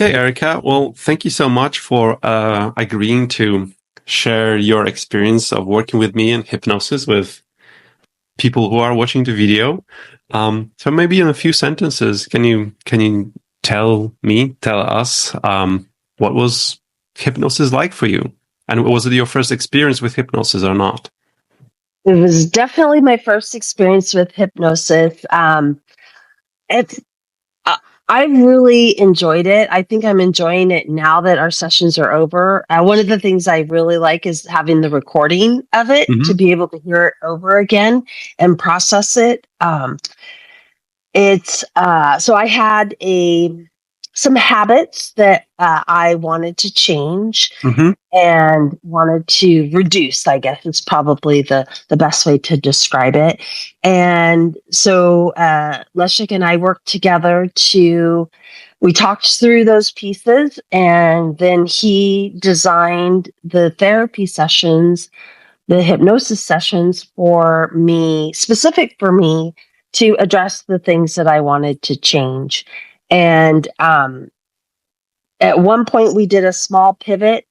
Okay, Erica. Well, thank you so much for agreeing to share your experience of working with me in hypnosis with people who are watching the video. So maybe in a few sentences, can you tell us, what was hypnosis like for you? And was it your first experience with hypnosis or not? It was definitely my first experience with hypnosis. It's uh, I really enjoyed it. I think I'm enjoying it now that our sessions are over. One of the things I really like is having the recording of it to Hmm. be able to hear it over again and process it. It's so I had a some habits that I wanted to change Hmm. and wanted to reduce, I guess is probably the best way to describe it. And so Leszek and I worked together we talked through those pieces, and then he designed the therapy sessions, the hypnosis sessions for me, specific for me, to address the things that I wanted to change. And at one point, we did a small pivot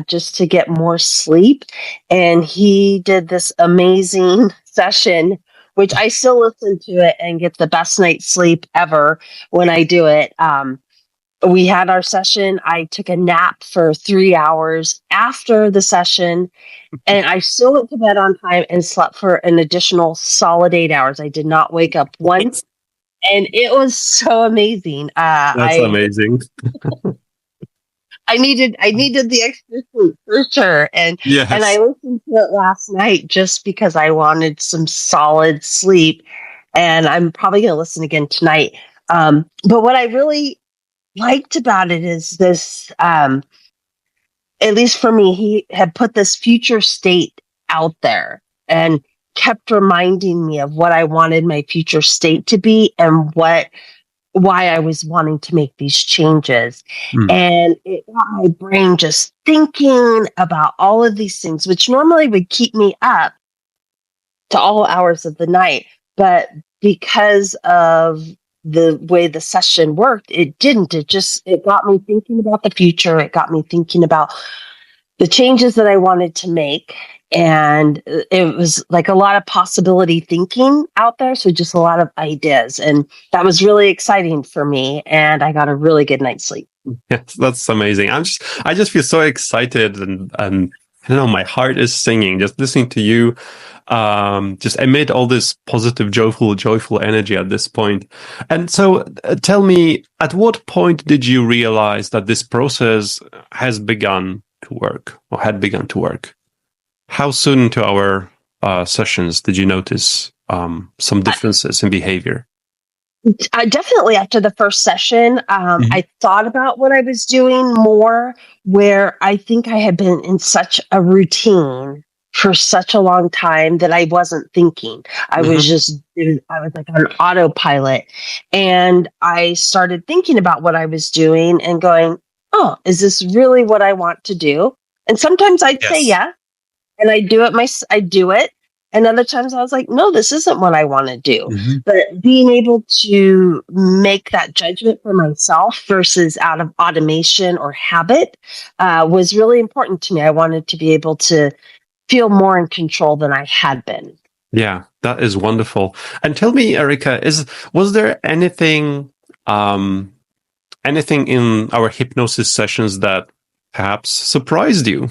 just to get more sleep. And he did this amazing session, which I still listen to it and get the best night's sleep ever when I do it. We had our session. I took a nap for 3 hours after the session, and I still went to bed on time and slept for an additional solid 8 hours. I did not wake up once, and it was so amazing. That's amazing. I needed the extra sleep for sure. And I Yes. listened to it last night just because I wanted some solid sleep. And I'm probably gonna listen again tonight. But what I really liked about it is this, at least for me, he had put this future state out there and kept reminding me of what I wanted my future state to be and why I was wanting to make these changes. Mm. And it got my brain just thinking about all of these things, which normally would keep me up to all hours of the night. But because of the way the session worked, it didn't. It got me thinking about the future. It got me thinking about the changes that I wanted to make. And it was like a lot of possibility thinking out there. So just a lot of ideas. And that was really exciting for me. And I got a really good night's sleep. Yes, that's amazing. I just feel so excited and I don't know, my heart is singing just listening to you, just emit all this positive, joyful energy at this point. And so tell me, at what point did you realize that this process has begun to work or had begun to work? How soon into our sessions did you notice some differences in behavior? Definitely after the first session, Mhm. I thought about what I was doing more, where I think I had been in such a routine for such a long time that I wasn't thinking. Mhm. I was like on autopilot. And I started thinking about what I was doing and going, oh, is this really what I want to do? And sometimes I'd say Yes. yes, and I do it. And other times I was like, no, this isn't what I want to do. Mhm. But being able to make that judgment for myself versus out of automation or habit was really important to me. I wanted to be able to feel more in control than I had been. Yeah, that is wonderful. And tell me, Erica, was there um, anything in our hypnosis sessions that perhaps surprised you?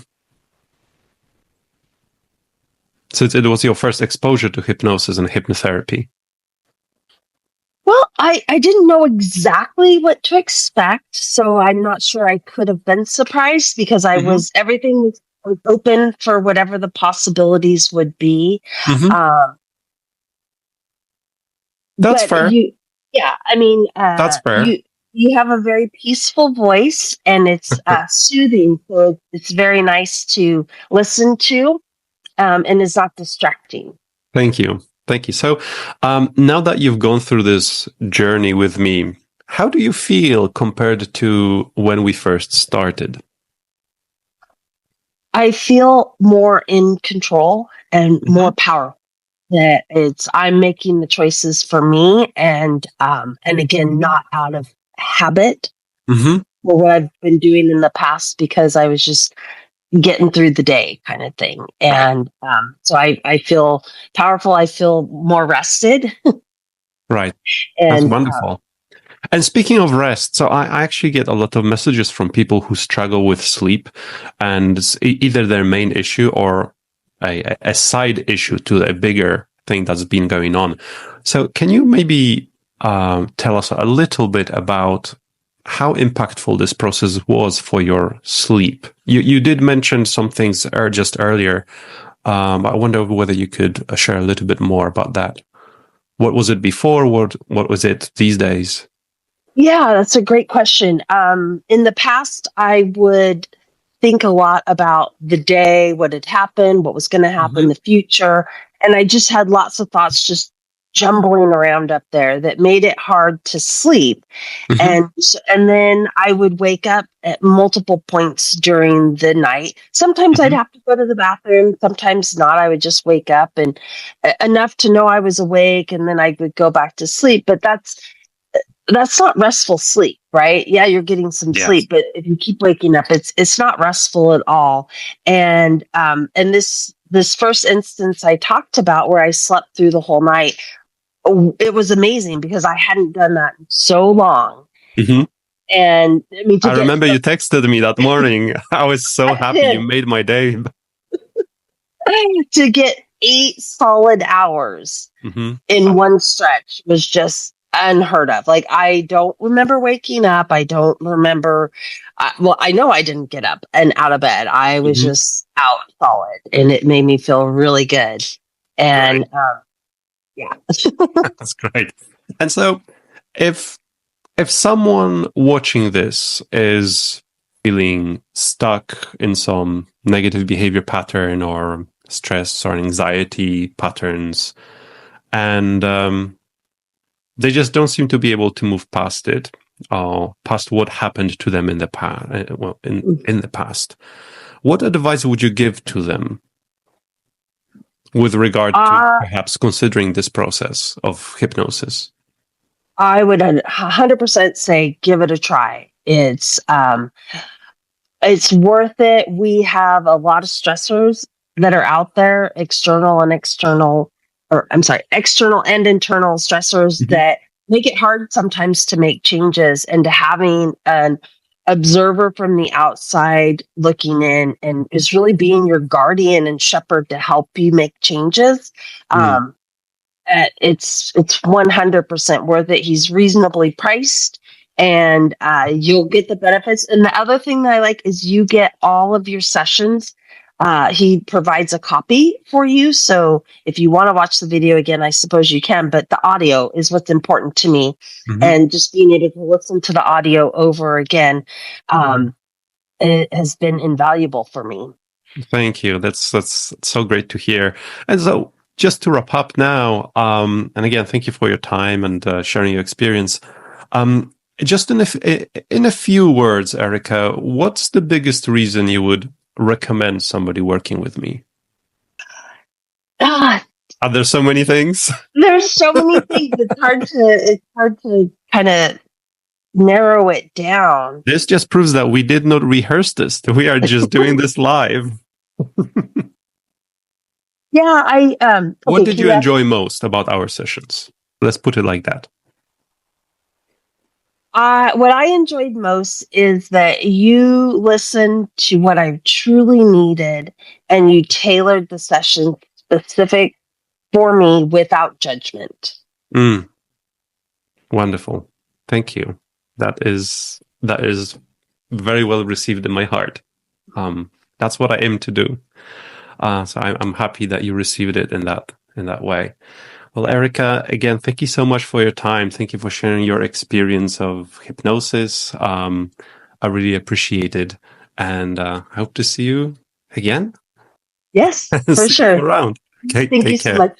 Since it was your first exposure to hypnosis and hypnotherapy. Well, I didn't know exactly what to expect, so I'm not sure I could have been surprised because Hmm. everything was open for whatever the possibilities would be. Hmm. Um, That's but fair. yeah, I mean, That's fair. you have a very peaceful voice and it's soothing, so it's very nice to listen to, and it's not distracting. Thank you. Thank you. So now that you've gone through this journey with me, how do you feel compared to when we first started? I feel more in control and more Hmm. powerful. That I'm making the choices for me, and again, not out of habit. Hmm. for what I've been doing in the past because I was just getting through the day kind of thing. And so I feel powerful. I feel more rested. Right. That's And wonderful. And speaking of rest, so I actually get a lot of messages from people who struggle with sleep, and either their main issue or a side issue to a bigger thing that's been going on. So can you maybe tell us a little bit about how impactful this process was for your sleep? You did mention some things just earlier. I wonder whether you could share a little bit more about that. What was it before? What was it these days? yeah, that's a great question. In the past, I would think a lot about the day, what had happened, what was going to happen, Mm-hmm. the future. And I just had lots of thoughts just jumbling around up there that made it hard to sleep. Mm-hmm. And then I would wake up at multiple points during the night. Sometimes I'd Mm-hmm. have to go to the bathroom, sometimes not. I would just wake up and enough to know I was awake, and then I would go back to sleep. But that's not restful sleep, right? Yeah, you're getting some Yes. sleep, but if you keep waking up, it's not restful at all. And this first instance I talked about where I slept through the whole night, it was amazing because I hadn't done that in so long. Mm-hmm. And I mean, to I get remember you texted me that morning. I was so happy. You made my day. to get 8 solid hours Mm-hmm. in one stretch was just unheard of. Like, I don't remember waking up. I don't remember. Well, I know I didn't get up and out of bed. I was Mm-hmm. just out solid, and it made me feel really good. And Great. yeah, That's great. And so if someone watching this is feeling stuck in some negative behavior pattern or stress or anxiety patterns, and they just don't seem to be able to move past it, past what happened to them in the past, in the past, what advice would you give to them with regard to uh, perhaps considering this process of hypnosis? I would 100% say give it a try. It's worth it. We have a lot of stressors that are out there, external and external, or I'm sorry, external and internal stressors Mm-hmm. that make it hard sometimes to make changes, and to having an observer from the outside looking in and is really being your guardian and shepherd to help you make changes. Mm. Um, it's 100% worth it. He's reasonably priced, and you'll get the benefits. And the other thing that I like is you get all of your sessions. He provides a copy for you, so if you want to watch the video again, I suppose you can. But the audio is what's important to me, Mm-hmm. and just being able to listen to the audio over again, it has been invaluable for me. Thank you. That's so great to hear. And so, just to wrap up now, and again, thank you for your time and sharing your experience. Just in a few words, Erica, what's the biggest reason you would recommend somebody working with me? Ah, Are there so many things? there's so many things. It's hard to kind of narrow it down. This just proves that we did not rehearse this. We are just doing this live. Yeah, What okay, did you enjoy most about our sessions? Let's put it like that. what I enjoyed most is that you listened to what I truly needed, and you tailored the session specific for me without judgment. Mm, wonderful. Thank you. That is very well received in my heart. That's what I aim to do. So I'm happy that you received it in that way. Well, Erica, again, thank you so much for your time. Thank you for sharing your experience of hypnosis. I really appreciate it, and I hope to see you again. Yes, for See you sure. around. Okay, Thank you take so care. much.